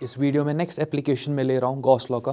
इस वीडियो में next application में ले रहा हूँ गॉस लॉ का।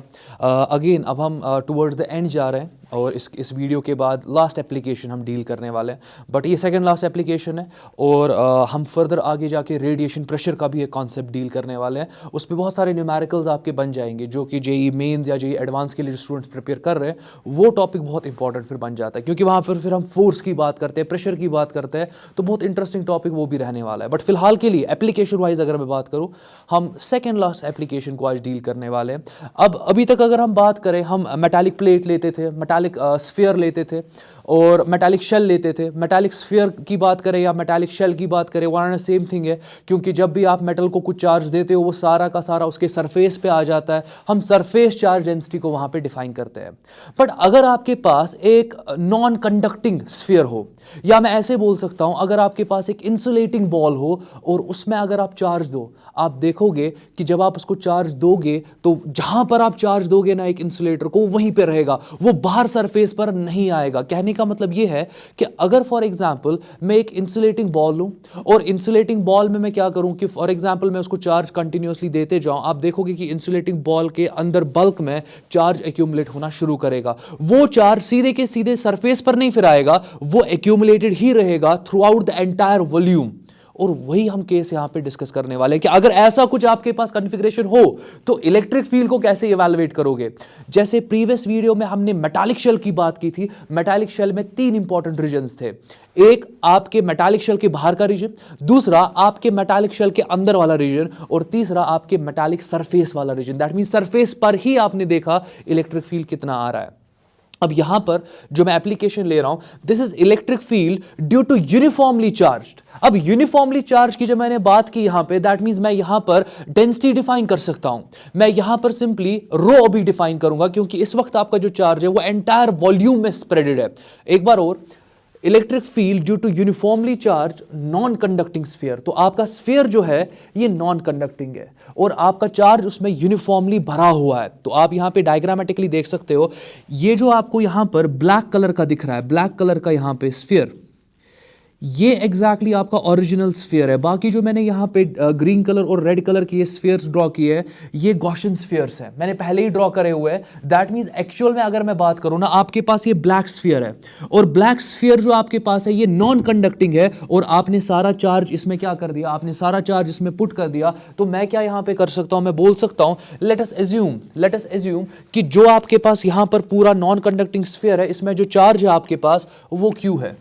अगेन अब हम टुवर्ड्स द एंड जा रहे हैं और इस वीडियो के बाद लास्ट एप्लीकेशन हम डील करने वाले हैं, बट ये सेकंड लास्ट एप्लीकेशन है और हम फर्दर आगे जाके रेडिएशन प्रेशर का भी एक कॉन्सेप्ट डील करने वाले हैं। उस पर बहुत सारे न्यूमेरिकल्स आपके बन जाएंगे जो कि जेई मेंस या जेई एडवांस के लिए जो स्टूडेंट्स प्रिपेयर कर रहे हैं वो टॉपिक बहुत इंपॉर्टेंट फिर बन जाता है, क्योंकि वहाँ पर फिर हम फोर्स की बात करते हैं, प्रेशर की बात करते हैं, तो बहुत इंटरेस्टिंग टॉपिक वो भी रहने वाला है। बट फिलहाल के लिए एप्लीकेशन वाइज अगर मैं बात करूँ, हम सेकेंड लास्ट एप्लीकेशन को आज डील करने वाले हैं। अब अभी तक अगर हम बात करें, हम मेटालिक प्लेट लेते थे, मेटालिक स्फीयर लेते थे और मेटालिक शेल लेते थे। मेटालिक स्फीयर की बात करें या मेटालिक शेल की बात करें, वन एंड सेम थिंग है, क्योंकि जब भी आप मेटल को कुछ चार्ज देते हो वो सारा का सारा उसके सरफेस पे आ जाता है। हम सरफेस चार्ज डेंसिटी को वहां पे डिफाइन करते हैं। बट अगर आपके पास एक नॉन कंडक्टिंग स्फीयर हो, या मैं ऐसे बोल सकता हूं, अगर आपके पास एक इंसुलेटिंग बॉल हो और उसमें अगर आप चार्ज दो, आप देखोगे कि जब आप उसको चार्ज दोगे तो जहां पर आप चार्ज दोगे ना एक इंसुलेटर को, वहीं पे रहेगा, वो बाहर सरफेस पर नहीं आएगा। कहने का मतलब ये है कि अगर फॉर एग्जांपल मैं एक इंसुलेटिंग बॉल लूं और इंसुलेटिंग बॉल में मैं क्या करूं कि फॉर एग्जांपल मैं उसको चार्ज कंटिन्यूअसली देते जाऊं, आप देखोगे कि इंसुलेटिंग बॉल के अंदर बल्क में चार्ज एक्यूमुलेट होना शुरू करेगा। वो चार्ज सीधे के सीधे सरफेस पर नहीं फिर आएगा, वो एक्यूमुलेटेड ही रहेगा through out the entire volume. और वही हम केस यहां पे डिस्कस करने वाले हैं कि अगर ऐसा कुछ आपके पास कॉन्फ़िगरेशन हो तो इलेक्ट्रिक फील्ड को कैसे इवैल्यूएट करोगे। जैसे प्रीवियस वीडियो में हमने मेटालिक शेल की बात की थी। मेटालिक शेल में 3 इंपॉर्टेंट रीजन्स थे। एक आपके मेटालिक शेल के बाहर का रीजन, दूसरा आपके मेटालिक शेल के अंदर वाला रीजन, और तीसरा आपके मेटालिक सरफेस वाला रीजन। दैट मीन सरफेस पर ही आपने देखा इलेक्ट्रिक फील्ड कितना आ रहा है। अब यहां पर जो मैं एप्लीकेशन ले रहा हूं, this is electric field due to uniformly charged. अब यूनिफॉर्मली चार्ज की जब मैंने बात की यहां पे, दैट मींस मैं यहां पर डेंसिटी डिफाइन कर सकता हूं। मैं यहां पर सिंपली रो भी डिफाइन करूंगा, क्योंकि इस वक्त आपका जो चार्ज है वो एंटायर वॉल्यूम में स्प्रेडेड है। एक बार और, electric field due to uniformly charge non conducting sphere. तो आपका स्फीयर जो है ये नॉन कंडक्टिंग है और आपका चार्ज उसमें यूनिफॉर्मली भरा हुआ है। तो आप यहां पे डायग्रामेटिकली देख सकते हो, ये जो आपको यहां पर ब्लैक कलर का दिख रहा है, ब्लैक कलर का यहां पे स्फीयर, ये एग्जैक्टली आपका ओरिजिनल स्फीयर है। बाकी जो मैंने यहाँ पे ग्रीन कलर और रेड कलर की ये स्फीयर्स ड्रॉ किए हैं, ये गॉसियन स्फीयर्स हैं, मैंने पहले ही ड्रॉ करे हुए हैं। दैट मींस एक्चुअल में अगर मैं बात करूँ ना, आपके पास ये ब्लैक स्फीयर है और ब्लैक स्फीयर जो आपके पास है ये नॉन कंडक्टिंग है और आपने सारा चार्ज इसमें क्या कर दिया, आपने सारा चार्ज इसमें पुट कर दिया। तो मैं क्या यहाँ पे कर सकता हूँ, मैं बोल सकता हूँ लेट अस एज्यूम कि जो आपके पास यहाँ पर पूरा नॉन कंडक्टिंग स्फीयर है, इसमें जो चार्ज है आपके पास वो क्यू है,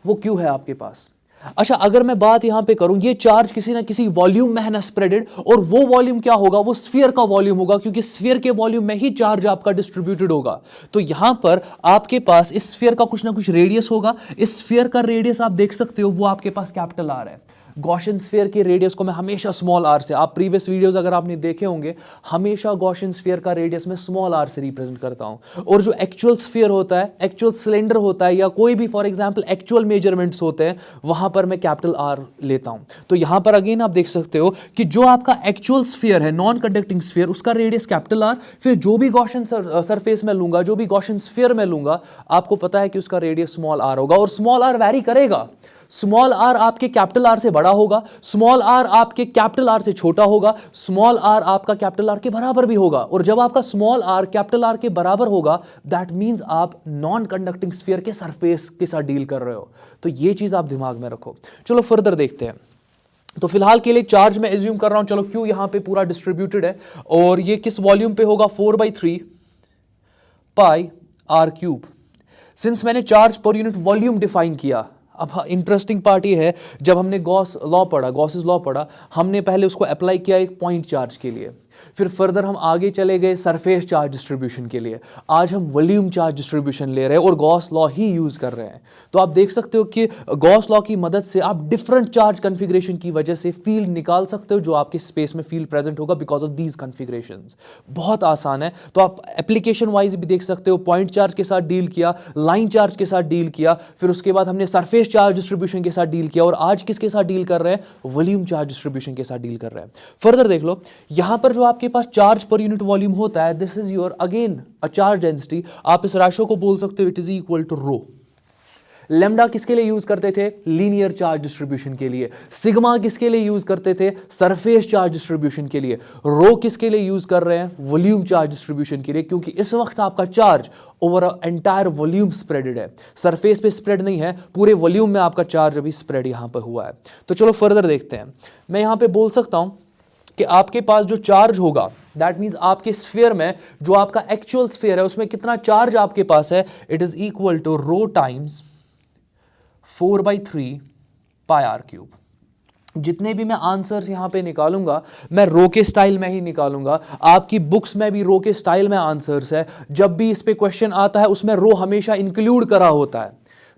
वो क्यों है आपके पास। अच्छा, अगर मैं बात यहां पे करूं, ये चार्ज किसी ना किसी वॉल्यूम में है ना स्प्रेडेड, और वो वॉल्यूम क्या होगा, वो स्फीयर का वॉल्यूम होगा, क्योंकि स्फीयर के वॉल्यूम में ही चार्ज आपका डिस्ट्रीब्यूटेड होगा। तो यहां पर आपके पास इस स्फीयर का कुछ ना कुछ रेडियस होगा। इस स्फीयर का रेडियस आप देख सकते हो, वो आपके पास कैपिटल आर है। गॉसियन स्फीयर के रेडियस को मैं हमेशा स्मॉल आर से, आप प्रीवियस वीडियोस अगर आपने देखे होंगे, हमेशा गॉसियन स्फीयर का रेडियस मैं स्मॉल आर से रिप्रेजेंट करता हूं। और जो एक्चुअल स्फीयर होता है, एक्चुअल सिलेंडर होता है, या कोई भी फॉर एग्जांपल एक्चुअल मेजरमेंट्स होते हैं, वहां पर मैं कैपिटल आर लेता हूं। तो यहां पर अगेन आप देख सकते हो कि जो आपका एक्चुअल स्फीयर है, नॉन कंडक्टिंग स्फीयर, उसका रेडियस कैपिटल आर, फिर जो भी गॉसियन सरफेस में लूंगा, जो भी गॉसियन स्फीयर में लूंगा, आपको पता है कि उसका रेडियस स्मॉल आर होगा। और स्मॉल आर वैरी करेगा, स्मॉल आर आपके कैपिटल आर से बड़ा होगा, स्मॉल आर आपके कैपिटल आर से छोटा होगा, स्मॉल आर आपका कैपिटल आर के बराबर भी होगा। और जब आपका स्मॉल आर कैपिटल आर के बराबर होगा, दैट मींस आप नॉन कंडक्टिंग स्फीयर के सरफेस के साथ डील कर रहे हो। तो ये चीज आप दिमाग में रखो। चलो फर्दर देखते हैं। तो फिलहाल के लिए चार्ज मैं एज्यूम कर रहा हूं, चलो क्यू यहां पे पूरा डिस्ट्रीब्यूटेड है और ये किस वॉल्यूम पे होगा, 4/3 पाई आर क्यूब। सिंस मैंने charge per unit volume define किया, अब इंटरेस्टिंग पार्ट ये है, जब हमने गॉस लॉ पढ़ा, हमने पहले उसको अप्लाई किया एक पॉइंट चार्ज के लिए, फिर फर्दर हम आगे चले गए सरफेस चार्ज डिस्ट्रीब्यूशन के लिए। आज हम वॉल्यूम चार्ज डिस्ट्रीब्यूशन ले रहे हैं और गॉस लॉ ही यूज कर रहे हैं। तो आप देख सकते हो कि गॉस लॉ की मदद से आप डिफरेंट चार्ज कन्फिग्रेशन की वजह से फील्ड निकाल सकते हो, जो आपके स्पेस में फील्ड प्रेजेंट होगा बिकॉज ऑफ दीज कन्फिग्रेशंस। बहुत आसान है। तो आप एप्लीकेशन वाइज भी देख सकते हो, पॉइंट चार्ज के साथ डील किया, लाइन चार्ज के साथ डील किया, फिर उसके बाद हमने सरफेस चार्ज डिस्ट्रीब्यूशन के साथ डील किया, और आज किसके साथ डील कर रहे हैं, वॉल्यूम चार्ज डिस्ट्रीब्यूशन के साथ डील कर रहे हैं। फर्दर देख लो, यहां पर जो आपके पास चार्ज पर यूनिट वॉल्यूम होता है, this is your again a charge density. आप इस राशि को बोल सकते हो it is equal to rho. Lambda किसके लिए यूज करते थे? लीनियर चार्ज डिस्ट्रीब्यूशन के लिए। सिग्मा किसके लिए यूज करते थे? सरफेस चार्ज डिस्ट्रीब्यूशन के लिए। रो किसके लिए यूज कर रहे हैं? वॉल्यूम चार्ज डिस्ट्रीब्यूशन के लिए, क्योंकि इस वक्त आपका charge over entire volume spreaded है, सरफेस पे स्प्रेड नहीं है, पूरे वॉल्यूम में आपका चार्ज अभी स्प्रेड यहां पर हुआ है। तो चलो फर्दर देखते हैं। मैं यहां पे बोल सकता हूं कि आपके पास जो चार्ज होगा, दैट मींस आपके स्फीयर में जो आपका एक्चुअल स्फीयर है उसमें कितना चार्ज आपके पास है, it is equal to rho times 4/3 pi R cube. जितने भी मैं आंसर्स यहां पे निकालूंगा मैं रो के स्टाइल में ही निकालूंगा। आपकी बुक्स में भी रो के स्टाइल में आंसर्स है। जब भी इस पे क्वेश्चन आता है उसमें रो हमेशा इंक्लूड करा होता है।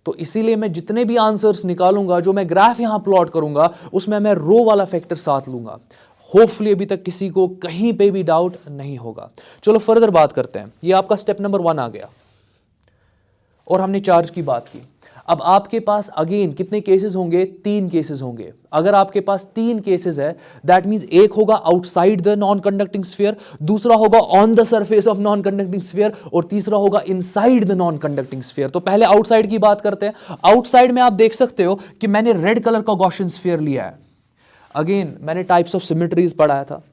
तो इसीलिए मैं जितने भी आंसर्स निकालूंगा, जो मैं ग्राफ यहां प्लॉट करूंगा, उसमें मैं रो वाला फैक्टर साथ लूंगा। होपफुली अभी तक किसी को कहीं पे भी डाउट नहीं होगा। चलो फर्दर बात करते हैं। ये आपका स्टेप नंबर 1 आ गया और हमने चार्ज की बात की। अब आपके पास अगेन कितने केसेस होंगे? 3 केसेस होंगे। अगर आपके पास 3 केसेस है, दैट मींस एक होगा outside the non conducting sphere, दूसरा होगा on the surface of non conducting sphere, और तीसरा होगा inside the non conducting sphere. तो पहले आउटसाइड की बात करते हैं। आउटसाइड में आप देख सकते हो कि मैंने रेड कलर का गॉसियन स्फीयर लिया है। अगेन मैंने टाइप्स ऑफ सिमेट्रीज पढ़ाया था।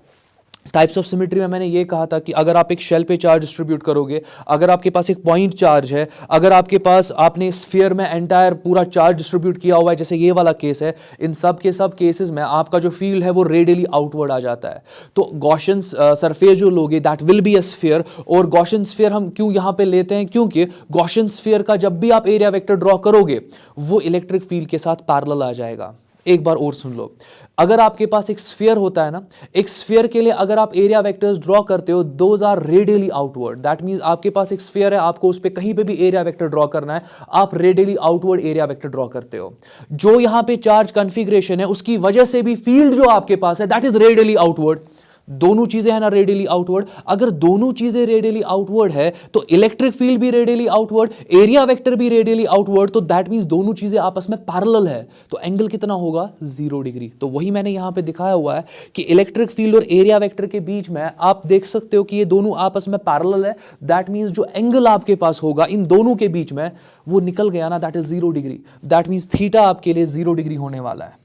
टाइप्स ऑफ सिमेट्री में मैंने ये कहा था कि अगर आप एक शेल पे चार्ज डिस्ट्रीब्यूट करोगे, अगर आपके पास एक पॉइंट चार्ज है, अगर आपके पास आपने स्फीयर में एंटायर पूरा चार्ज डिस्ट्रीब्यूट किया हुआ है, जैसे ये वाला केस है, इन सब के सब केसेस में आपका जो फील्ड है वो रेडियली आउटवर्ड आ जाता है। तो गॉसियन सरफेस जो लोगे that will be a sphere. और गॉसियन स्फीयर हम क्यों यहां पे लेते हैं? क्योंकि गॉसियन स्फीयर का जब भी आप एरिया वेक्टर ड्रॉ करोगे वो इलेक्ट्रिक फील्ड के साथ पैरेलल आ जाएगा। एक बार और सुन लो, अगर आपके पास एक स्फीयर होता है ना, एक स्फीयर के लिए अगर आप एरिया वेक्टर्स ड्रॉ करते हो, those are radially outward. That means आपके पास एक स्फीयर है, आपको उस पे कहीं पे भी एरिया वेक्टर ड्रॉ करना है, आप radially outward area vector draw करते हो। जो यहां पे चार्ज कॉन्फ़िगरेशन है उसकी वजह से भी फील्ड जो आपके पास है दैट इज रेडियली आउटवर्ड। दोनों चीजें है ना रेडियली आउटवर्ड। अगर दोनों चीजें रेडियली आउटवर्ड है तो इलेक्ट्रिक फील्ड भी रेडियली आउटवर्ड, एरिया वेक्टर भी रेडियली आउटवर्ड। तो दैट मींस दोनों चीजें आपस में पैरेलल है। तो एंगल कितना होगा? 0 डिग्री। तो वही मैंने यहां पे दिखाया हुआ है कि इलेक्ट्रिक फील्ड और एरिया वेक्टर के बीच में आप देख सकते हो कि ये दोनों आपस में पैरेलल है। दैट मींस जो एंगल आपके पास होगा इन दोनों के बीच में वो निकल गया ना, that is 0 degree. That means theta आपके लिए 0 डिग्री होने वाला है।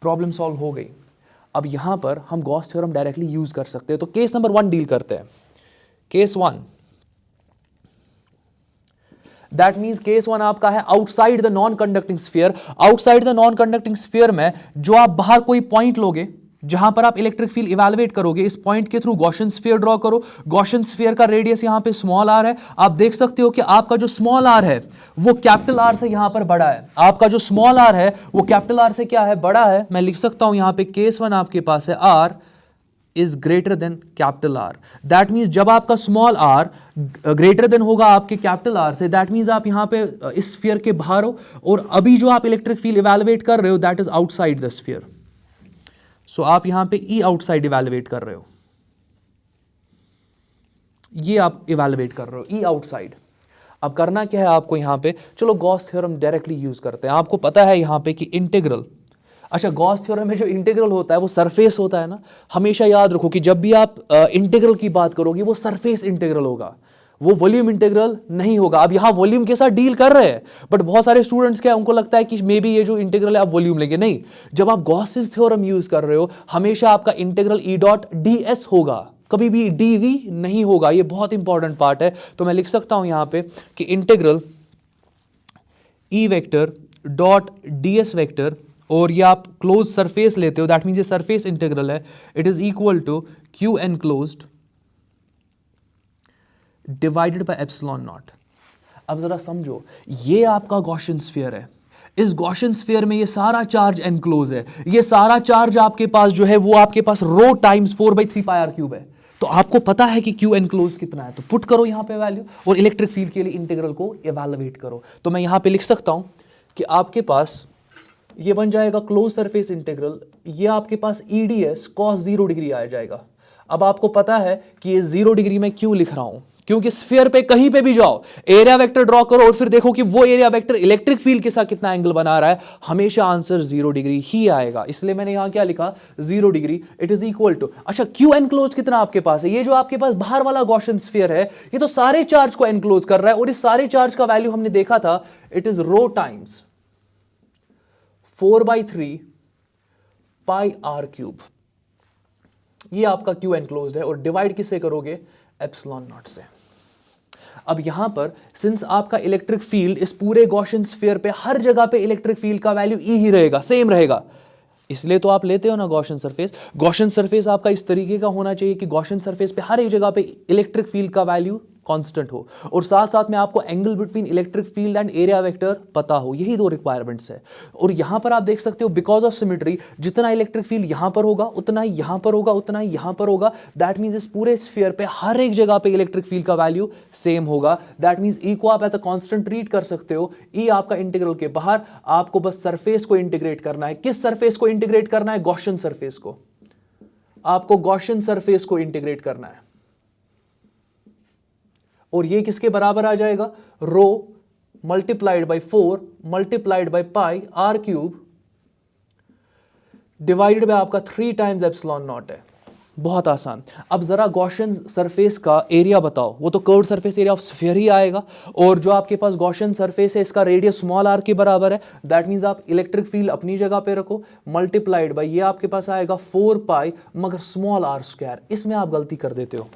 प्रॉब्लम सॉल्व हो गई। अब यहां पर हम गॉस थ्योरम डायरेक्टली यूज कर सकते हैं। तो केस नंबर 1 डील करते हैं। केस 1, दैट मींस केस 1 आपका है outside the non conducting sphere. Outside the non conducting sphere में जो आप बाहर कोई पॉइंट लोगे जहां पर आप इलेक्ट्रिक फील्ड इवैल्यूएट करोगे, इस पॉइंट के थ्रू गॉसियन स्फीयर ड्रॉ करो। गॉसियन स्फीयर का रेडियस यहां पे स्मॉल आर है। आप देख सकते हो कि आपका जो स्मॉल आर है वो कैपिटल आर से यहां पर बड़ा है। आपका जो स्मॉल आर है वो कैपिटल आर से क्या है? बड़ा है। मैं लिख सकता हूं यहां पे केस 1 आपके पास है R is greater than capital R. That means जब आपका स्मॉल आर ग्रेटर देन होगा आपके कैपिटल आर से, दैट मींस आप यहां पे इस स्फीयर के बाहर हो, और अभी जो आप इलेक्ट्रिक फील्ड इवैल्यूएट कर रहे हो that is outside the sphere. So आप यहां पे ई आउटसाइड इवैल्यूएट कर रहे हो, ये आप इवैल्यूएट कर रहे हो ई आउटसाइड। अब करना क्या है आपको यहां पे? चलो गॉस थ्योरम डायरेक्टली यूज करते हैं। आपको पता है यहां पे कि इंटीग्रल, अच्छा गॉस थ्योरम में जो इंटीग्रल होता है वो सरफेस होता है ना। हमेशा याद रखो कि जब भी आप इंटीग्रल की बात करोगे वो सरफेस इंटीग्रल होगा, वो वॉल्यूम इंटीग्रल नहीं होगा। अब यहां वॉल्यूम के साथ डील कर रहे हैं, बट बहुत सारे स्टूडेंट्स क्या उनको लगता है कि मे बी ये जो इंटीग्रल है आप वॉल्यूम लेंगे। नहीं, जब आप गॉसिस थ्योरम यूज कर रहे हो हमेशा आपका integral E dot D S होगा, कभी भी डीवी नहीं होगा। ये बहुत इंपॉर्टेंट पार्ट है। तो मैं लिख सकता हूं यहां पे कि integral E vector dot D S vector, और ये आप क्लोज सरफेस लेते हो, दैट मींस ये सरफेस इंटीग्रल है, it is equal to Q enclosed divided by epsilon naught. अब जरा समझो, ये आपका गॉसियन स्फीयर है। इस गॉसियन स्फीयर में ये सारा चार्ज एनक्लोज है। ये सारा चार्ज आपके पास जो है वो आपके पास रो टाइम्स 4/3 पाई आर क्यूब है। तो आपको पता है कि क्यू एनक्लोज कितना है, तो पुट करो यहां पे वैल्यू और इलेक्ट्रिक फील्ड के लिए इंटीग्रल को इवैल्यूएट करो। तो मैं यहां पे लिख सकता हूं कि आपके पास ये बन जाएगा क्लोज सरफेस इंटीग्रल, ये आपके पास ईडीएस कॉस 0 डिग्री आ जाएगा। अब आपको पता है कि ये 0 डिग्री में क्यों लिख रहा हूं, क्योंकि स्फीयर पे कहीं पे भी जाओ, एरिया वेक्टर ड्रॉ करो और फिर देखो कि वो एरिया वेक्टर इलेक्ट्रिक फील्ड के साथ कितना एंगल बना रहा है, हमेशा आंसर 0 डिग्री ही आएगा। इसलिए मैंने यहां क्या लिखा, 0 degree. It is equal to, अच्छा क्यू एनक्लोज कितना आपके पास है? ये जो आपके पास बाहर वाला गॉसियन स्फीयर है ये तो सारे चार्ज को एनक्लोज कर रहा है, और इस सारे चार्ज का वैल्यू हमने देखा था it is rho times 4/3 pi R cube. ये आपका क्यू एनक्लोज्ड है और डिवाइड किससे करोगे? एप्सिलॉन नॉट से। अब यहां पर सिंस आपका इलेक्ट्रिक फील्ड इस पूरे गॉसियन स्फीयर पे हर जगह पे इलेक्ट्रिक फील्ड का वैल्यू ई ही रहेगा, सेम रहेगा, इसलिए तो आप लेते हो ना गॉसियन सरफेस। गॉसियन सरफेस आपका इस तरीके का होना चाहिए कि गॉसियन सरफेस पे हर एक जगह पे इलेक्ट्रिक फील्ड का वैल्यू कांस्टेंट हो और साथ साथ में आपको angle between electric field and area vector पता हो। यही दो रिक्वायरमेंट्स है। और यहां पर आप देख सकते हो बिकॉज ऑफ सिमेट्री जितना इलेक्ट्रिक फील्ड यहां पर होगा उतना ही यहां पर होगा, उतना ही यहां पर होगा। दैट मींस इस पूरे स्फीयर पे हर एक जगह पे इलेक्ट्रिक फील्ड का वैल्यू सेम होगा। दैट मींस ई को आप एज अ कांस्टेंट ट्रीट कर सकते हो। ई आपका इंटीग्रल के बाहर, आपको बस सरफेस को इंटीग्रेट करना है। किस सरफेस को इंटीग्रेट करना है? गॉसियन सरफेस को। आपको गॉसियन सरफेस को इंटीग्रेट करना है और ये किसके बराबर आ जाएगा? Rho multiplied by 4 multiplied by pi R cube divided by आपका 3 टाइम्स एप्सिलॉन नॉट है। बहुत आसान। अब जरा गॉसियन सरफेस का एरिया बताओ। वो तो curved surface area of sphere ही आएगा और जो आपके पास गॉसियन सरफेस है इसका रेडियस स्मॉल आर के बराबर है। दैट मींस आप इलेक्ट्रिक फील्ड अपनी जगह पे रखो मल्टीप्लाइड बाई ये आपके पास आएगा 4 पाई मगर स्मॉल आर स्क्वायर। इसमें आप गलती कर देते हो,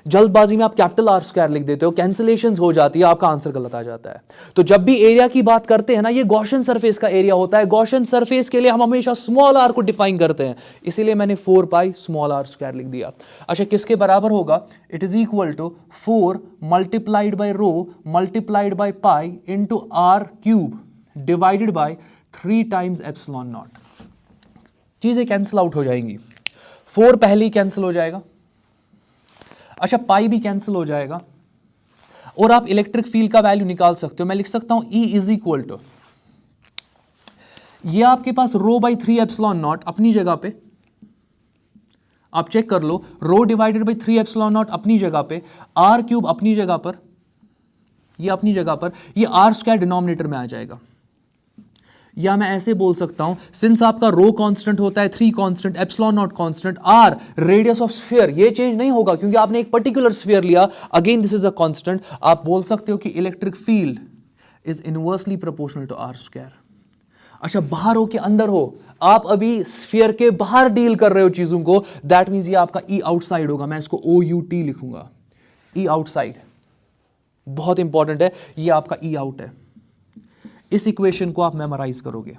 जल्दबाजी में आप कैपिटल आर स्क्वायर लिख देते हो, कैंसिलेशंस हो जाती है, आपका आंसर गलत आ जाता है। तो जब भी एरिया की बात करते हैं ना, ये गॉसियन सरफेस का एरिया होता है। गॉसियन सरफेस के लिए हम हमेशा स्मॉल आर को डिफाइन करते हैं, इसीलिए मैंने 4 पाई स्मॉल आर स्क्वायर लिख दिया। अच्छा, किसके बराबर होगा? It is equal to 4 multiplied by rho multiplied by pi into R cube divided by 3 times epsilon naught. चीजें कैंसिल आउट हो जाएंगी। 4 पहले ही कैंसिल हो जाएगा, अच्छा पाई भी कैंसिल हो जाएगा और आप इलेक्ट्रिक फील्ड का वैल्यू निकाल सकते हो। मैं लिख सकता हूं E इज इक्वल टू, ये आपके पास रो बाई 3 एप्सिलॉन नॉट अपनी जगह पे, आप चेक कर लो, रो डिवाइडेड बाई 3 एप्सिलॉन नॉट अपनी जगह पे, आर क्यूब अपनी जगह पर, ये अपनी जगह पर, ये आर स्क्वायर डिनोमिनेटर में आ जाएगा। या मैं ऐसे बोल सकता हूं, सिंस आपका रो कांस्टेंट होता है 3 constant, epsilon naught constant, R radius of sphere, ये चेंज नहीं होगा क्योंकि आपने एक पर्टिकुलर स्फीयर लिया। Again this is a constant. आप बोल सकते हो कि electric field is inversely proportional to R square. अच्छा, बाहर हो कि अंदर हो, आप अभी स्फीयर के बाहर डील कर रहे हो चीजों को, दैट मींस ये आपका ई आउटसाइड होगा। मैं इसको OUT लिखूंगा, ई आउटसाइड, बहुत इंपॉर्टेंट है, ये आपका ई आउट है। इस इक्वेशन को आप मेमोराइज करोगे,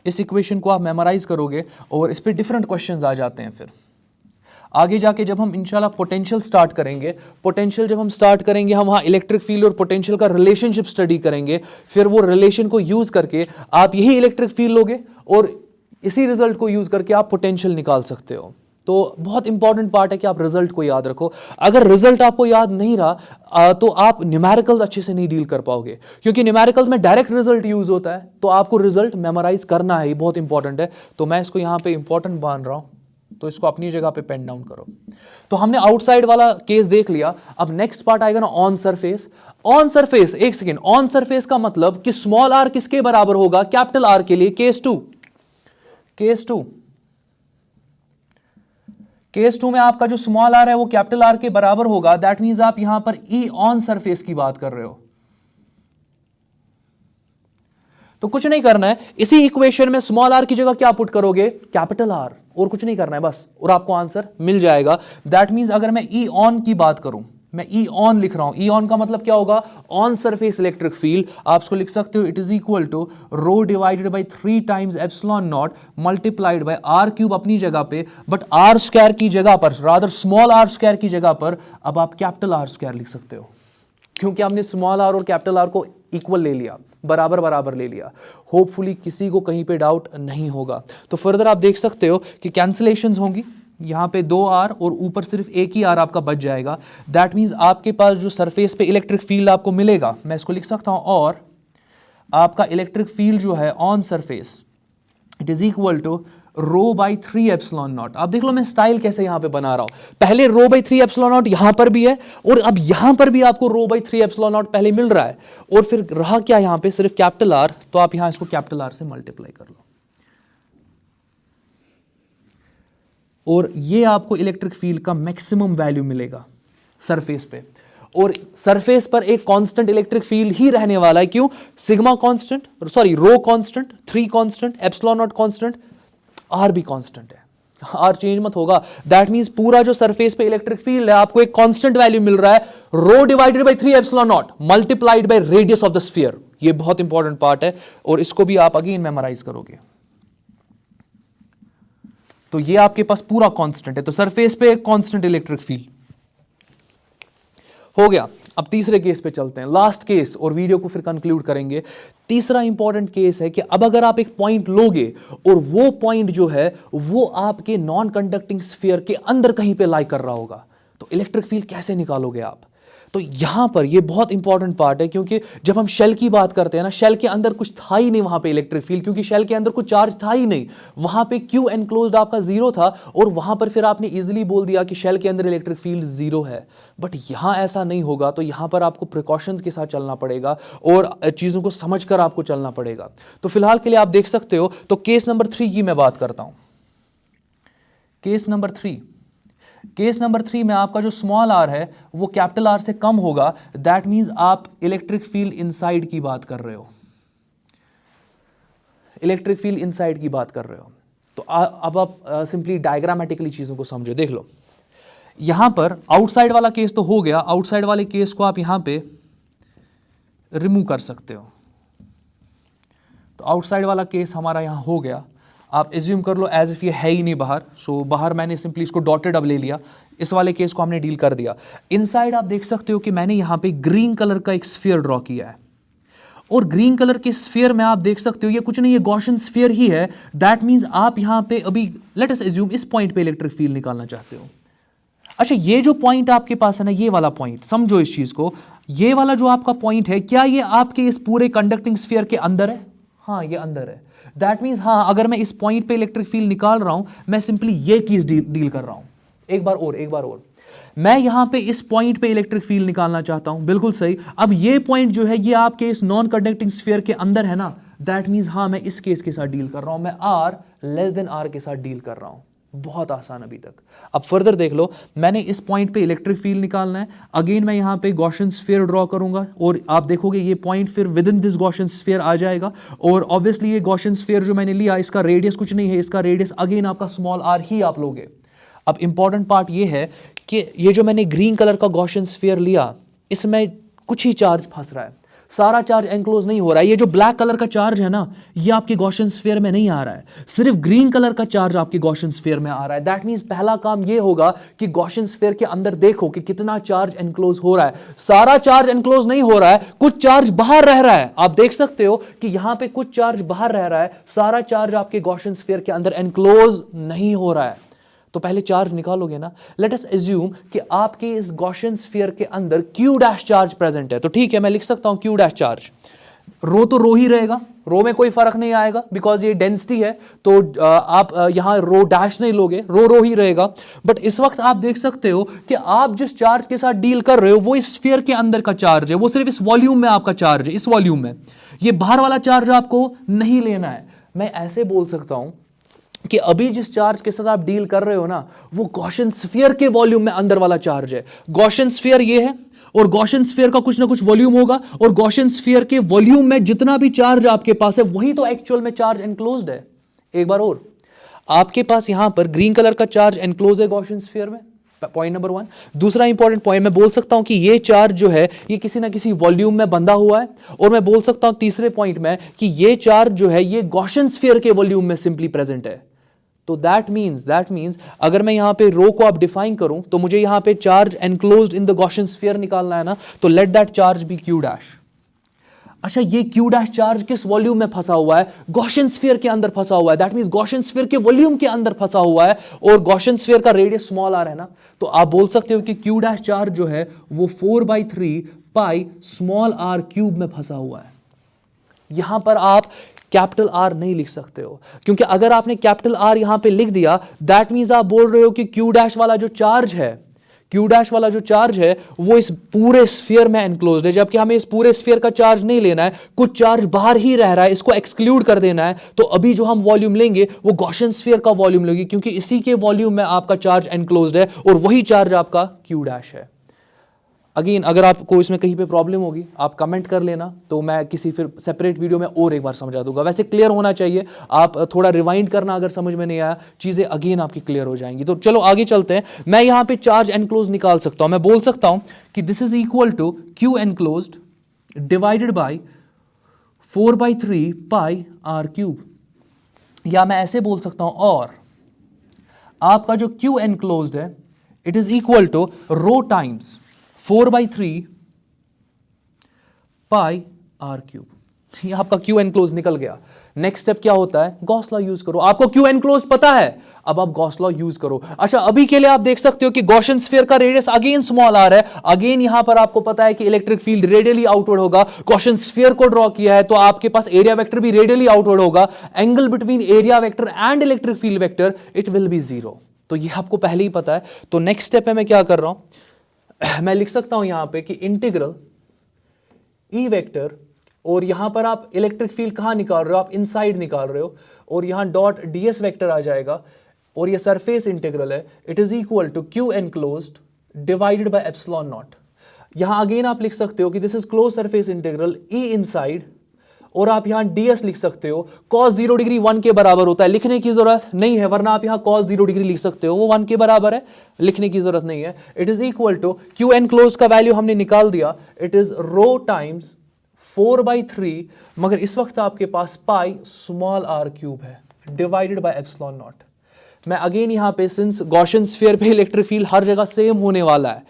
इस इक्वेशन को आप मेमोराइज करोगे और इस पे डिफरेंट क्वेश्चंस आ जाते हैं। फिर आगे जाके जब हम इंशाल्लाह पोटेंशियल स्टार्ट करेंगे, पोटेंशियल जब हम स्टार्ट करेंगे, हम वहाँ इलेक्ट्रिक फील्ड और पोटेंशियल का रिलेशनशिप स्टडी करेंगे। फिर वो रिलेशन को यूज करके आप यही इलेक्ट्रिक फील्ड लोगे और इसी रिजल्ट को यूज करके आप पोटेंशियल निकाल सकते हो। तो बहुत इंपॉर्टेंट पार्ट है कि आप रिजल्ट को याद रखो। अगर रिजल्ट आपको याद नहीं रहा तो आप न्यूमेरिकल्स अच्छे से नहीं डील कर पाओगे, क्योंकि न्यूमेरिकल्स में डायरेक्ट रिजल्ट यूज होता है। तो आपको रिजल्ट मेमोराइज करना है, ये बहुत इंपॉर्टेंट है। तो मैं इसको यहां पे इंपॉर्टेंट मान रहा हूं, तो इसको अपनी जगह पे पेन डाउन करो। तो हमने आउटसाइड वाला केस देख लिया। अब नेक्स्ट पार्ट आएगा ना ऑन सरफेस। ऑन सरफेस, एक सेकेंड, ऑन सरफेस का मतलब कि स्मॉल आर किसके बराबर होगा? कैपिटल आर के लिए केस 2। केस 2 में आपका जो स्मॉल आर है वो कैपिटल आर के बराबर होगा। दैट मींस आप यहां पर ई ऑन सरफेस की बात कर रहे हो। तो कुछ नहीं करना है, इसी इक्वेशन में स्मॉल आर की जगह क्या पुट करोगे? कैपिटल आर, और कुछ नहीं करना है बस, और आपको आंसर मिल जाएगा। दैट मींस अगर मैं ई ऑन की बात करूं, मैं ई ऑन लिख रहा हूं, ई ऑन का मतलब क्या होगा? On surface electric field. आप इसको लिख सकते हो, it is equal to rho divided by 3 times epsilon naught multiplied by R cube अपनी जगह पे, बट आर स्क्वायर की जगह पर, रादर स्मॉल आर स्क्वायर की जगह पर अब आप कैपिटल आर स्क्वायर लिख सकते हो, क्योंकि हमने स्मॉल आर और कैपिटल आर को इक्वल ले लिया, बराबर बराबर ले लिया। होपफुली किसी को कहीं पे डाउट नहीं होगा। तो फर्दर आप देख सकते हो कि कैंसिलेशंस होंगी, यहां पे 2 आर और ऊपर सिर्फ एक ही आर आपका बच जाएगा। दैट मींस आपके पास जो सरफेस पे इलेक्ट्रिक फील्ड आपको मिलेगा, मैं इसको लिख सकता हूं, और आपका इलेक्ट्रिक फील्ड जो है on surface, it is equal to rho by 3 epsilon naught. आप देख लो मैं स्टाइल कैसे यहां पे बना रहा हूं। पहले रो बाई 3 एप्सिलॉन नॉट यहां पर भी है, और अब यहां पर भी आपको रो बाई 3 एप्सिलॉन नॉट पहले मिल रहा है, और फिर रहा क्या यहां पे? सिर्फ कैपिटल आर। तो आप यहां इसको कैपिटल आर से मल्टीप्लाई कर लो, और ये आपको इलेक्ट्रिक फील्ड का मैक्सिमम वैल्यू मिलेगा सरफेस पे। और सरफेस पर एक कांस्टेंट इलेक्ट्रिक फील्ड ही रहने वाला है। क्यों? Sigma constant, sorry rho constant, 3 constant, epsilon naught constant, R भी कांस्टेंट है, आर चेंज मत होगा। दैट मींस पूरा जो सरफेस पे इलेक्ट्रिक फील्ड है आपको एक कांस्टेंट वैल्यू मिल रहा है, rho divided by 3 epsilon naught multiplied by radius of the sphere. ये बहुत इंपॉर्टेंट पार्ट है और इसको भी आप अगेन मेमोराइज करोगे। तो ये आपके पास पूरा कांस्टेंट है, तो सरफेस पे एक कांस्टेंट इलेक्ट्रिक फील्ड हो गया। अब तीसरे केस पे चलते हैं, लास्ट केस, और वीडियो को फिर कंक्लूड करेंगे। तीसरा इंपॉर्टेंट केस है कि अब अगर आप एक पॉइंट लोगे और वो पॉइंट जो है वो आपके नॉन कंडक्टिंग स्फीयर के अंदर कहीं पे लाई कर रहा होगा, तो इलेक्ट्रिक फील्ड कैसे निकालोगे आप? तो यहां पर ये बहुत इंपॉर्टेंट पार्ट है, क्योंकि जब हम शेल की बात करते हैं ना, शेल के अंदर कुछ था ही नहीं वहां पे इलेक्ट्रिक फील्ड, क्योंकि शेल के अंदर कुछ चार्ज था ही नहीं। वहां पे क्यू एनक्लोज्ड आपका जीरो था और वहां पर फिर आपने इजीली बोल दिया कि शेल के अंदर इलेक्ट्रिक फील्ड जीरो है। बट यहां ऐसा नहीं होगा, तो यहां पर आपको प्रिकॉशंस के साथ चलना पड़ेगा और चीजों को समझकर आपको चलना पड़ेगा। तो फिलहाल के लिए आप देख सकते हो, तो केस नंबर 3 की मैं बात करता हूं। केस नंबर 3 में आपका जो स्मॉल आर है वो कैपिटल आर से कम होगा। दैट मींस आप इलेक्ट्रिक फील्ड इनसाइड की बात कर रहे हो, इलेक्ट्रिक फील्ड इनसाइड की बात कर रहे हो। तो अब आप सिंपली डायग्रामेटिकली चीजों को समझो। देख लो, यहां पर आउटसाइड वाला केस तो हो गया, आउटसाइड वाले केस को आप यहां पे रिमूव कर सकते हो। तो आउटसाइड वाला केस हमारा यहां हो गया। आप एज्यूम कर लो एज इफ ये है ही नहीं बाहर, सो बाहर मैंने सिंपली इसको डॉटेड अब ले लिया, इस वाले केस को हमने डील कर दिया। इनसाइड आप देख सकते हो कि मैंने यहां पे ग्रीन कलर का एक स्फीयर ड्रॉ किया है, और ग्रीन कलर के स्फीयर में आप देख सकते हो ये कुछ नहीं, ये गॉसियन स्फीयर ही है। दैट मींस आप यहां पे अभी लेट अस एज्यूम इस पॉइंट पे इलेक्ट्रिक फील्ड निकालना चाहते हो। अच्छा, ये जो पॉइंट आपके पास है ना, ये वाला पॉइंट, समझो इस चीज को, ये वाला जो आपका पॉइंट है, क्या ये आपके इस पूरे कंडक्टिंग स्फीयर के अंदर है? हाँ, ये अंदर है। दैट मींस हाँ, अगर मैं इस पॉइंट पे इलेक्ट्रिक फील्ड निकाल रहा हूं, मैं सिंपली ये केस डील कर रहा हूं। एक बार और मैं यहां पे इस पॉइंट पे इलेक्ट्रिक फील्ड निकालना चाहता हूं, बिल्कुल सही। अब ये पॉइंट जो है ये आपके इस नॉन कंडक्टिंग स्फीयर के अंदर है ना, दैट मींस हाँ, मैं इस केस के साथ डील कर रहा हूं, मैं आर लेस देन आर के साथ डील कर रहा हूं। बहुत आसान अभी तक। अब फर्दर देख लो, मैंने इस पॉइंट पे इलेक्ट्रिक फील्ड निकालना है। अगेन मैं यहां पे गॉसियन स्फीयर ड्रॉ करूंगा और आप देखोगे ये पॉइंट फिर within this Gaussian sphere आ जाएगा। और ऑब्वियसली ये गॉसियन स्फीयर जो मैंने लिया, इसका रेडियस कुछ नहीं है, इसका रेडियस अगेन आपका स्मॉल आर ही आप लोगे। अब इंपॉर्टेंट पार्ट ये है कि ये जो मैंने ग्रीन कलर का गॉसियन स्फीयर लिया, इसमें कुछ ही चार्ज फंस रहा है, सारा चार्ज एनक्लोज नहीं हो रहा है। ये जो ब्लैक कलर का चार्ज है ना, ये आपके गॉसियन स्फीयर में नहीं आ रहा है, सिर्फ ग्रीन कलर का चार्ज आपके गॉसियन स्फीयर में आ रहा है। दैट मींस पहला काम ये होगा कि गॉसियन स्फीयर के अंदर देखो कि कितना चार्ज एनक्लोज हो रहा है। सारा चार्ज एनक्लोज नहीं हो रहा है, कुछ चार्ज बाहर रह रहा है। आप देख सकते हो कि यहां पे कुछ चार्ज बाहर रह रहा है, सारा चार्ज आपके गॉसियन स्फीयर के अंदर एनक्लोज नहीं हो रहा है। तो पहले चार्ज निकालोगे ना। लेट अस एज्यूम कि आपके इस गॉसियन स्फीयर के अंदर क्यू डैश चार्ज प्रेजेंट है, तो ठीक है, मैं लिख सकता हूं क्यू डैश चार्ज। रो तो रो ही रहेगा, रो में कोई फर्क नहीं आएगा बिकॉज ये डेंसिटी है, तो आप यहां रो डैश नहीं लोगे, रो ही रहेगा। बट इस वक्त आप देख सकते हो कि आप जिस चार्ज के साथ डील कर रहे हो वो इस स्फीयर के अंदर का चार्ज है, वो सिर्फ इस वॉल्यूम में आपका चार्ज है, इस वॉल्यूम में। ये बाहर वाला चार्ज आपको नहीं लेना है। मैं ऐसे बोल सकता हूं कि अभी जिस चार्ज के साथ आप डील कर रहे हो ना, वो गॉसियन स्फीयर के वॉल्यूम में अंदर वाला चार्ज है। गॉसियन स्फीयर ये है और गॉसियन स्फीयर का कुछ ना कुछ वॉल्यूम होगा, और गॉसियन स्फीयर के वॉल्यूम में जितना भी चार्ज आपके पास है वही तो एक्चुअल में चार्ज एनक्लोज्ड है। एक बार और, आपके पास यहां पर ग्रीन कलर का चार्ज एनक्लोज है गॉसियन स्फीयर में, पॉइंट नंबर 1। दूसरा इंपॉर्टेंट पॉइंट, मैं बोल सकता हूं कि ये चार्ज जो है ये किसी ना किसी वॉल्यूम में बंधा हुआ है, और मैं बोल सकता हूं तीसरे पॉइंट में कि ये चार्ज जो है ये गॉसियन स्फीयर के वॉल्यूम में सिंपली प्रेजेंट है। तो दैट मींस अगर मैं यहां पे रो को आप डिफाइन करूं, तो मुझे यहां पे charge enclosed in the Gaussian sphere निकालना है ना, तो let that charge be Q dash. अच्छा, ये क्यू डैश चार्ज किस वॉल्यूम में फंसा हुआ है? गॉसियन स्फीयर के अंदर फंसा हुआ है। दैट मींस गॉसियन स्फीयर के वॉल्यूम के अंदर फंसा हुआ है, और गॉसियन स्फीयर का रेडियस स्मॉल आर है ना, तो आप बोल सकते हो कि क्यू डैश चार्ज जो है वो 4/3 पाई स्मॉल आर क्यूब में फंसा हुआ है। यहां पर आप कैपिटल आर नहीं लिख सकते हो, क्योंकि अगर आपने कैपिटल आर यहां पे लिख दिया, दैट मींस आप बोल रहे हो कि क्यू डैश वाला जो चार्ज है वो इस पूरे स्फीयर में एनक्लोज्ड है, जबकि हमें इस पूरे स्फीयर का चार्ज नहीं लेना है, कुछ चार्ज बाहर ही रह रहा है, इसको एक्सक्लूड कर देना है। तो अभी जो हम वॉल्यूम लेंगे वो गॉसियन स्फीयर का वॉल्यूम लेंगे, क्योंकि इसी के वॉल्यूम में आपका चार्ज एनक्लोज्ड है, और वही चार्ज आपका क्यू डैश है। अगेन अगर आपको इसमें कहीं पे प्रॉब्लम होगी आप कमेंट कर लेना, तो मैं किसी फिर सेपरेट वीडियो में और एक बार समझा दूंगा। वैसे क्लियर होना चाहिए, आप थोड़ा रिवाइंड करना अगर समझ में नहीं आया, चीज़ें अगेन आपकी क्लियर हो जाएंगी। तो चलो आगे चलते हैं। मैं यहाँ पे चार्ज एनक्लोज निकाल सकता हूँ। मैं बोल सकता हूँ कि this is equal to Q enclosed divided by 4/3 pi R cube, या मैं ऐसे बोल सकता हूं, और आपका जो क्यू एनक्लोज्ड है it is equal to rho times 4/3 pi R cube. ये आपका क्यू एनक्लोज निकल गया। नेक्स्ट स्टेप क्या होता है, गॉस लॉ यूज करो। आपको क्यू एनक्लोज पता है, अब आप गॉस लॉ यूज करो। अच्छा, अभी के लिए आप देख सकते हो कि गॉसियन स्फीयर का रेडियस अगेन स्मॉल आर है। अगेन यहां पर आपको पता है कि इलेक्ट्रिक फील्ड रेडियली आउटवर्ड होगा। गॉसियन स्फीयर को ड्रॉ किया है तो आपके पास एरिया वेक्टर भी रेडियली आउटवर्ड होगा। Angle between area vector and electric field vector it will be zero. तो ये आपको पहले ही पता है। तो नेक्स्ट स्टेप में मैं क्या कर रहा हूं, मैं लिख सकता हूं यहां पे कि इंटीग्रल ई वेक्टर, और यहां पर आप इलेक्ट्रिक फील्ड कहां निकाल रहे हो, आप इनसाइड निकाल रहे हो, और यहां डॉट डीएस वेक्टर आ जाएगा, और ये सरफेस इंटीग्रल है, it is equal to Q enclosed divided by epsilon naught. यहां अगेन आप लिख सकते हो कि this is close surface integral E inside, और आप यहां ds लिख सकते हो। cos 0 डिग्री 1 के बराबर होता है, लिखने की जरूरत नहीं है, वरना आप यहां cos 0 डिग्री लिख सकते हो, वो 1 के बराबर है, लिखने की जरूरत नहीं है। It is equal to Q enclose का वैल्यू हमने निकाल दिया, इट इज रो टाइम्स 4/3, मगर इस वक्त आपके पास पाई स्मॉल आर क्यूब है डिवाइडेड बाय एप्सिलॉन नॉट। मैं अगेन यहां पे सिंस गॉसियन स्फीयर पे इलेक्ट्रिक फील्ड हर जगह सेम होने वाला है,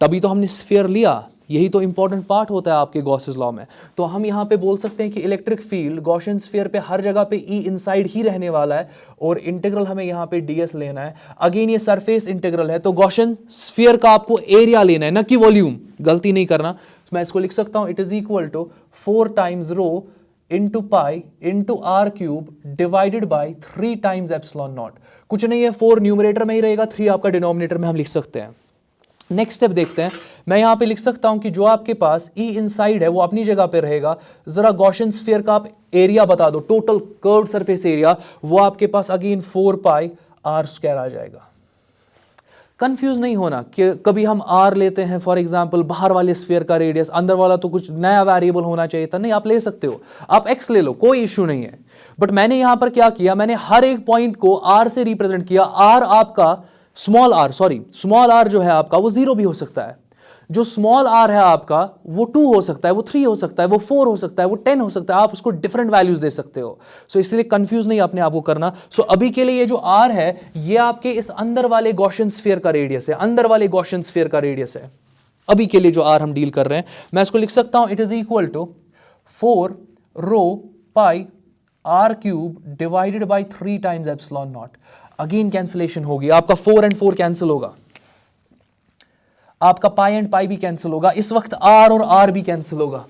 तभी तो हमने स्फीयर लिया, यही तो इंपॉर्टेंट पार्ट होता है आपके गॉसेस लॉ में। तो हम यहां पे बोल सकते हैं कि इलेक्ट्रिक फील्ड गॉसियन स्फीयर पे हर जगह पे ई इनसाइड ही रहने वाला है, और इंटीग्रल हमें यहां पे ds लेना है। अगेन ये सरफेस इंटीग्रल है, तो गॉसियन स्फीयर का आपको एरिया लेना है, ना कि वॉल्यूम, गलती नहीं करना। तो मैं इसको लिख सकता हूं, it is equal to 4 times rho into pi into R cube divided by 3 times epsilon naught. कुछ नहीं है, 4 न्यूमरेटर में ही रहेगा, 3 आपका डिनोमिनेटर में हम लिख सकते हैं। नेक्स्ट स्टेप देखते हैं। मैं यहां पे लिख सकता हूं कि जो आपके पास ई इनसाइड है वो अपनी जगह पे रहेगा। जरा गॉसियन स्फीयर का आप एरिया बता दो, टोटल कर्व्ड सरफेस एरिया, वो आपके पास अगेन 4 पाई आर स्क्वायर आ जाएगा। कंफ्यूज नहीं होना कि कभी हम आर लेते हैं फॉर एग्जांपल बाहर वाले स्फीयर का रेडियस, अंदर वाला तो कुछ नया वेरिएबल होना चाहिए था, नहीं आप ले सकते हो, आप एक्स ले लो, कोई इश्यू नहीं है। बट मैंने यहां पर क्या किया, मैंने हर एक पॉइंट को आर से रिप्रेजेंट किया। आर आपका स्मॉल आर जो है आपका वो 0 भी हो सकता है, जो स्मॉल आर है आपका वो 2 हो सकता है, वो 3 हो सकता है, वो 4 हो सकता है, वो 10 हो सकता है, आप उसको डिफरेंट वैल्यूज दे सकते हो। सो इसलिए कंफ्यूज नहीं अपने आप को करना। सो अभी के लिए ये जो आर है ये आपके इस अंदर वाले गॉसियन स्फीयर का रेडियस है, अंदर वाले गॉसियन स्फीयर का रेडियस है अभी के लिए जो आर हम डील कर रहे हैं। मैं इसको लिख सकता हूं, it is equal to 4 rho pi R cube divided by 3 times epsilon naught. Again cancellation होगी, आपका 4 and 4 कैंसिल होगा, आपका पाई एंड पाई भी कैंसिल होगा, इस वक्त आर और आर भी कैंसिल होगा,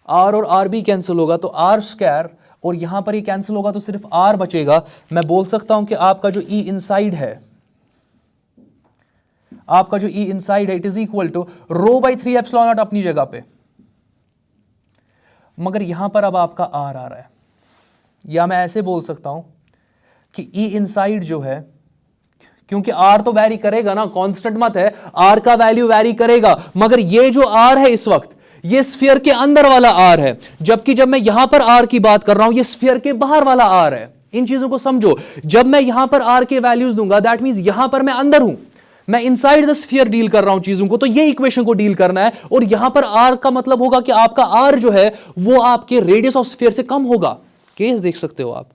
आर और आर भी कैंसिल होगा, तो आर स्क्वायर, और यहां पर ये कैंसिल होगा तो सिर्फ आर बचेगा। मैं बोल सकता हूं कि आपका जो ई इनसाइड है, आपका जो ई इनसाइड है, it is equal to rho by 3 epsilon naught अपनी जगह पे, मगर यहां पर अब आपका आर आ रहा है, या मैं ऐसे बोल सकता हूं कि ई इनसाइड जो है, क्योंकि आर तो वैरी करेगा ना, कांस्टेंट मत है, आर का वैल्यू वैरी करेगा, मगर ये जो आर है इस वक्त ये स्फीयर के अंदर वाला आर है, जबकि जब मैं यहां पर आर की बात कर रहा हूं ये स्फीयर के बाहर वाला आर है। इन चीजों को समझो, जब मैं यहां पर आर के वैल्यूज दूंगा दैट मींस यहां पर मैं अंदर हूं, मैं इनसाइड द स्फीयर डील कर रहा हूं चीजों को, तो ये इक्वेशन को डील करना है, और यहां पर आर का मतलब होगा कि आपका आर जो है वो आपके रेडियस ऑफ स्फीयर से कम होगा। केस देख सकते हो आप,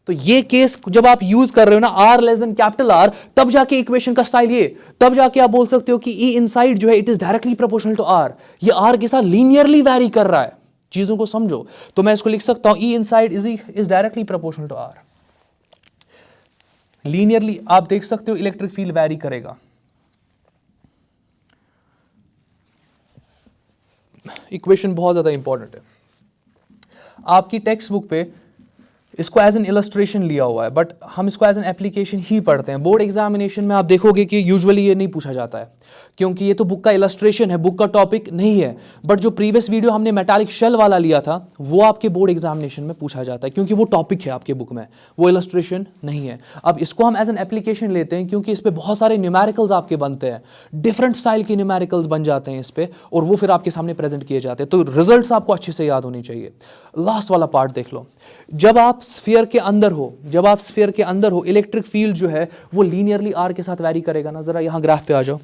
तो ये केस जब आप यूज कर रहे हो ना R less than capital R, तब जाके इक्वेशन का स्टाइल ये, तब जाके आप बोल सकते हो कि ई इनसाइड जो है it is directly proportional to R, ये आर के साथ लीनियरली वैरी कर रहा है, चीजों को समझो। तो मैं इसको लिख सकता हूं E inside is directly proportional to R, linearly आप देख सकते हो इलेक्ट्रिक फील्ड वैरी करेगा। इक्वेशन बहुत ज्यादा इंपॉर्टेंट है, आपकी टेक्स्ट बुक पे इसको एज एन इलस्ट्रेशन लिया हुआ है, बट हम इसको एज एन एप्लीकेशन ही पढ़ते हैं। बोर्ड एग्जामिनेशन में आप देखोगे कि यूजुअली ये नहीं पूछा जाता है, क्योंकि ये तो बुक का इलस्ट्रेशन है, बुक का टॉपिक नहीं है। बट जो प्रीवियस वीडियो हमने मेटालिक शेल वाला लिया था, वो आपके बोर्ड एग्जामिनेशन में पूछा जाता है, क्योंकि वो टॉपिक है आपके बुक में, वो इलस्ट्रेशन नहीं है। अब इसको हम एज एन एप्लीकेशन लेते हैं, क्योंकि इस पर बहुत सारे न्यूमेरिकल्स आपके बनते हैं, डिफरेंट स्टाइल के न्यूमेरिकल्स बन जाते हैं इस पर, और वो फिर आपके सामने प्रेजेंट किए जाते हैं। तो रिजल्ट्स आपको अच्छे से याद होनी चाहिए। लास्ट वाला पार्ट देख लो। जब आप स्फीयर के अंदर हो, इलेक्ट्रिक फील्ड जो है वो लीनियरली आर के साथ वैरी करेगा ना। जरा यहां ग्राफ पे आ जाओ।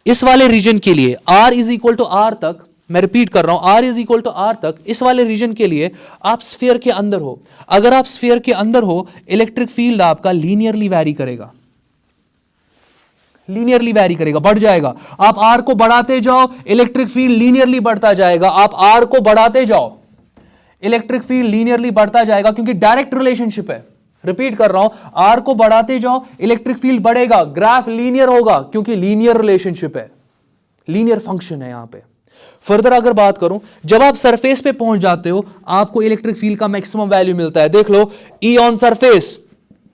इस वाले रीजन के लिए R is equal to R तक, मैं रिपीट कर रहा हूं, R is equal to R तक, इस वाले रीजन के लिए आप स्फीयर के अंदर हो। अगर आप स्फीयर के अंदर हो, इलेक्ट्रिक फील्ड आपका लीनियरली वैरी करेगा, बढ़ जाएगा। आप R को बढ़ाते जाओ, इलेक्ट्रिक फील्ड लीनियरली बढ़ता जाएगा। आप R को बढ़ाते जाओ, इलेक्ट्रिक फील्ड लीनियरली बढ़ता जाएगा, क्योंकि डायरेक्ट रिलेशनशिप है। रिपीट कर रहा हूं, R को बढ़ाते जाओ, इलेक्ट्रिक फील्ड बढ़ेगा, ग्राफ लीनियर होगा, क्योंकि लीनियर रिलेशनशिप है, लीनियर फंक्शन है यहां पे। फर्दर अगर बात करूं, जब आप सरफेस पे पहुंच जाते हो, आपको इलेक्ट्रिक फील्ड का मैक्सिमम वैल्यू मिलता है। देख लो, E on surface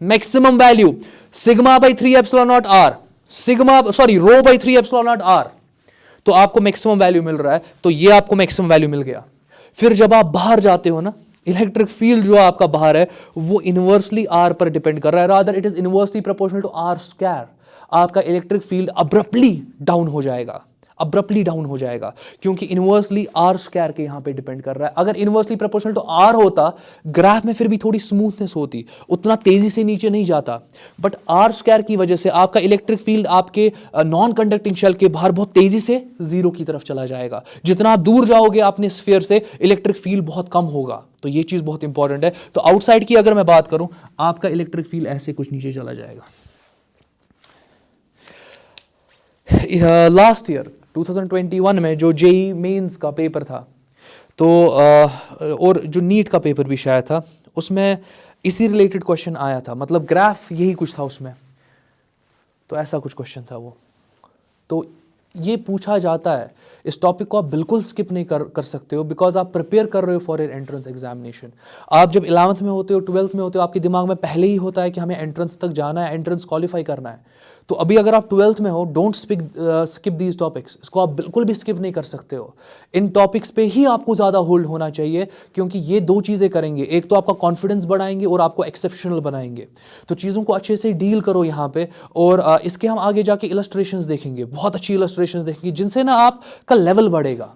maximum value sigma by 3 epsilon naught R, rho by 3 epsilon naught R, तो आपको मैक्सिमम वैल्यू मिल रहा है। तो ये आपको मैक्सिमम वैल्यू मिल गया। फिर जब आप बाहर जाते हो ना, इलेक्ट्रिक फील्ड जो आपका बाहर है वो इनवर्सली आर पर डिपेंड कर रहा है, rather it is inversely proportional to R square. आपका इलेक्ट्रिक फील्ड अब्रप्टली डाउन हो जाएगा, क्योंकि इनवर्सली आर स्क्वायर के यहां पे डिपेंड कर रहा है। अगर इनवर्सली प्रोपोर्शनल टू आर होता, ग्राफ में फिर भी थोड़ी स्मूथनेस होती, उतना तेजी से नीचे नहीं जाता। बट आर स्क्वायर की वजह से आपका इलेक्ट्रिक फील्ड आपके नॉन कंडक्टिंग शेल के बाहर बहुत तेजी से जीरो की तरफ चला जाएगा। जितना आप दूर जाओगे अपने स्फीयर से, इलेक्ट्रिक फील्ड बहुत कम होगा। तो ये चीज बहुत इंपॉर्टेंट है। तो आउटसाइड की अगर मैं बात करूं, आपका इलेक्ट्रिक फील्ड ऐसे कुछ नीचे चला जाएगा। लास्ट ईयर 2021 में जो जेई मेंस का पेपर था, तो और जो नीट का पेपर भी शायद था, उसमें इसी रिलेटेड क्वेश्चन आया था। मतलब ग्राफ यही कुछ था उसमें, तो ऐसा कुछ क्वेश्चन था वो। तो ये पूछा जाता है, इस टॉपिक को आप बिल्कुल स्किप नहीं कर सकते हो, बिकॉज आप प्रिपेयर कर रहे हो फॉर एन एंट्रेंस एग्जामिनेशन। आप जब 11th में होते हो, 12th में होते हो, आपके दिमाग में पहले ही होता है कि हमें एंट्रेंस तक जाना है, एंट्रेंस क्वालिफाई करना है। तो अभी अगर आप 12th में हो, डोंट स्किप दीज टॉपिक्स। इसको आप बिल्कुल भी स्किप नहीं कर सकते हो। इन टॉपिक्स पे ही आपको ज़्यादा होल्ड होना चाहिए, क्योंकि ये दो चीज़ें करेंगे, एक तो आपका कॉन्फिडेंस बढ़ाएंगे और आपको एक्सेप्शनल बनाएंगे। तो चीज़ों को अच्छे से डील करो यहाँ पे। और इसके हम आगे जाके इलस्ट्रेशंस देखेंगे, बहुत अच्छी इलस्ट्रेशंस देखेंगे, जिनसे ना आपका लेवल बढ़ेगा।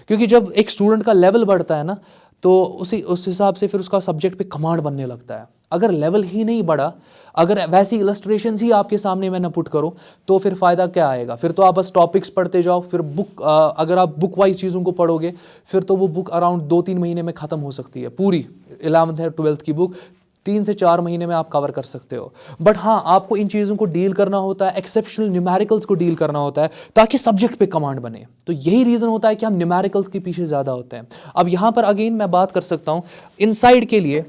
क्योंकि जब एक स्टूडेंट का लेवल बढ़ता है ना, तो उस हिसाब से फिर उसका सब्जेक्ट पे कमांड बनने लगता है। अगर लेवल ही नहीं बढ़ा, अगर वैसी इलस्ट्रेशंस ही आपके सामने मैं ना पुट करूं, तो फिर फ़ायदा क्या आएगा? फिर तो आप बस टॉपिक्स पढ़ते जाओ। फिर बुक अगर आप बुक वाइज चीज़ों को पढ़ोगे, फिर तो वो बुक अराउंड 2-3 महीने में ख़त्म हो सकती है। पूरी 11th या 12th की बुक 3 से 4 महीने में आप कवर कर सकते हो। बट हाँ, आपको इन चीज़ों को डील करना होता है, एक्सेप्शनल न्यूमेरिकल्स को डील करना होता है, ताकि सब्जेक्ट पे कमांड बने। तो यही रीज़न होता है कि हम न्यूमेरिकल्स के पीछे ज़्यादा होते हैं। अब यहाँ पर अगेन मैं बात कर सकता हूँ इनसाइड के लिए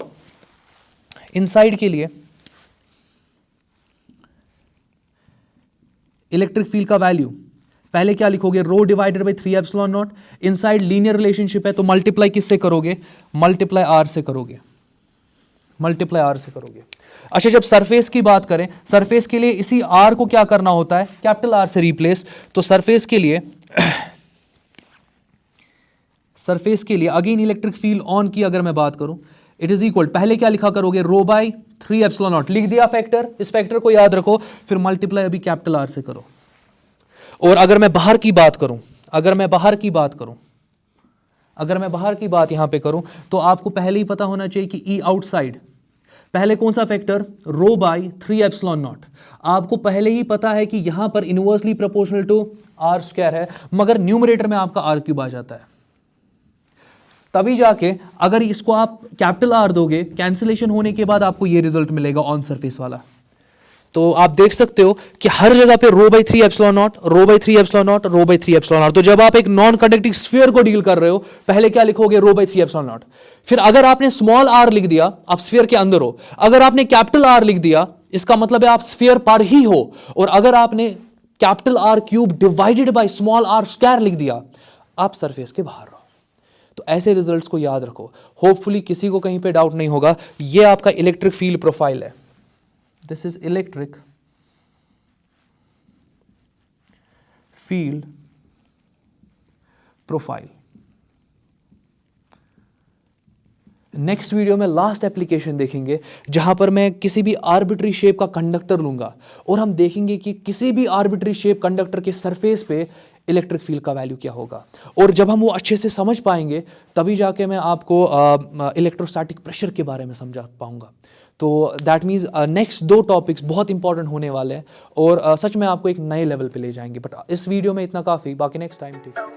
इलेक्ट्रिक फील्ड का वैल्यू पहले क्या लिखोगे? Rho divided by 3 epsilon naught. Inside linear relationship है, तो मल्टीप्लाई किससे करोगे? मल्टीप्लाई आर से करोगे। अच्छा, जब सरफेस की बात करें, सरफेस के लिए इसी आर को क्या करना होता है? कैपिटल आर से रिप्लेस। तो सरफेस के लिए अगेन इलेक्ट्रिक फील्ड ऑन की अगर मैं बात करूं, इट इज इक्वल, पहले क्या लिखा करोगे? रो बाई 3 एप्सिलॉन नॉट। लिख दिया फैक्टर, इस फैक्टर को याद रखो, फिर मल्टीप्लाई अभी कैपिटल आर से करो। और अगर मैं बाहर की बात यहां पे करूं, तो आपको पहले ही पता होना चाहिए कि ई आउटसाइड, पहले कौन सा factor? Rho by 3 epsilon naught. आपको पहले ही पता है कि यहां पर inversely proportional to R square है, मगर न्यूमरेटर में आपका आर क्यूब आ जाता है। तभी जाके अगर इसको आप कैपिटल आर दोगे, कैंसिलेशन होने के बाद आपको ये रिजल्ट मिलेगा ऑन सरफेस वाला। तो आप देख सकते हो कि हर जगह पे rho by 3 epsilon naught, rho by 3 epsilon naught, rho by 3 epsilon naught. तो जब आप एक नॉन कंडक्टिंग स्फीयर को डील कर रहे हो, पहले क्या लिखोगे? Rho by 3 epsilon naught. फिर अगर आपने स्मॉल आर लिख दिया, आप स्फीयर के अंदर हो। अगर आपने कैपिटल आर लिख दिया, इसका मतलब है आप स्फीयर पर ही हो। और अगर आपने capital R cube divided by small R square लिख दिया, आप सरफेस के बाहर हो। तो ऐसे रिजल्ट्स को याद रखो, होपफुली किसी को कहीं पे डाउट नहीं होगा। ये आपका इलेक्ट्रिक फील्ड प्रोफाइल है, this is electric field profile. Next video में लास्ट एप्लीकेशन देखेंगे जहां पर मैं किसी भी आर्बिट्री शेप का कंडक्टर लूंगा और हम देखेंगे कि किसी भी आर्बिट्री शेप कंडक्टर के सरफेस पे इलेक्ट्रिक फील्ड का वैल्यू क्या होगा। और जब हम वो अच्छे से समझ पाएंगे तभी जाके मैं आपको इलेक्ट्रोस्टैटिक प्रेशर के बारे में समझा पाऊंगा। तो दैट मीन्स नेक्स्ट 2 टॉपिक्स बहुत इंपॉर्टेंट होने वाले हैं और सच में आपको एक नए लेवल पे ले जाएंगे। बट इस वीडियो में इतना काफ़ी, बाकी नेक्स्ट टाइम ठीक।